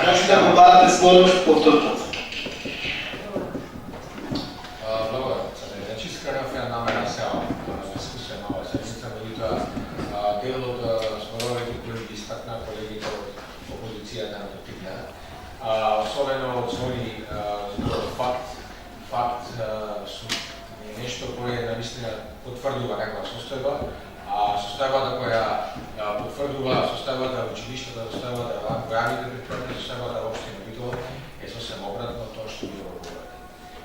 Може да го барате скоро повторно. Добро, значи искрено ја намера се дискусија на оваа седмица, меѓутоа дел од зборовите кои ги истакна колегите од опозицијата на Тотикна, особено од своји факт нешто кое навистина потврдува некоја состојба, состојбата која потврдува состојбата училиштата, состојбата градите предпријатија, состојбата општина Битола е сосем обратно тоа што ви говорите.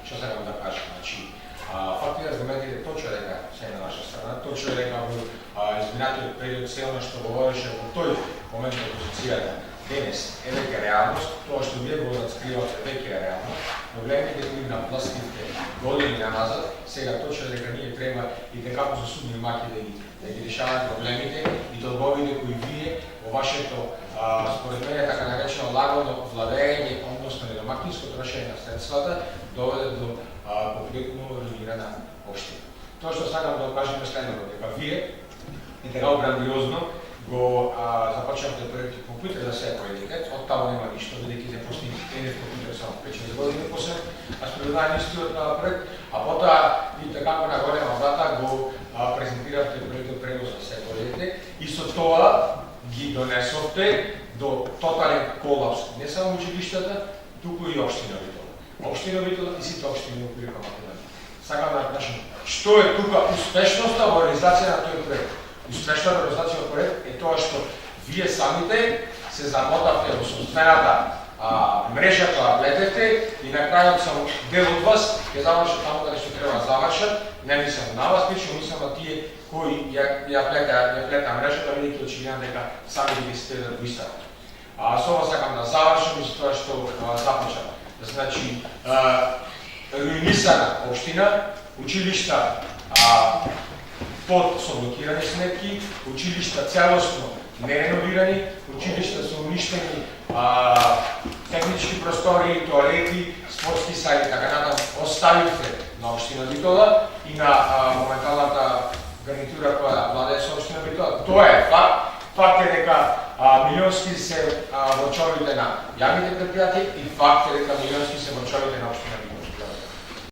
Што сакам да кажам, значи, факти и аргументите точно дека се на наша страна, точно дека во изминатиот период се она што говореше во тој момент на опозицијата денес е веќе реалност, тоа што вие го раскривате веќе е реалност, но гледате кои на властите години назад, сега точно дека ние треба и дека со судни маки да ги решаваме проблемите и долговите кои вие во вашето според мене така наречено лагодно владење, односно недомакинско трошење на средствата, доведе до конкретно руинирана општина. Тоа што сакам да кажем е следното, дека вие и така грандиозно го започнавте проекти компјутер за се поедите, од таму нема ништо, бидејќи се постигнати тренер компјутер само 5 години после, спредаден истиот проект, а потоа и така на голема врата го презентиравте проектот превоз за се поедите и со тоа ги донесовте до тотален колапс не само училиштата, туку и општина Битола. Општина Битола и сите општини во Република Македонија. Сакам да кажам, што е тука успешноста во реализација на тој проект? Успешната реализација на проект е тоа што вие самите се замотавте во собствената мрежа која плетете и на крајот само дел од вас ќе завршат таму каде што треба да завршат, не мислам на вас, мислам на тие кои ја плета мрежата, бидејќи очигледно дека сами ги сте во иста. Со ова сакам да завршам и со тоа што започнав. Значи, руинисана општина, училишта под со блокирани сметки, училишта целосно нереновирани, училишта со уништени технички простори, тоалети, спортски сали, така натаму оставивте на општина Битола и на моменталната гарнитура која владее со општина Битола. Тоа е факт. Факт е дека милионски се врчовите на јавните предпријатија и факт е дека милионски се врчовите на општина Битола.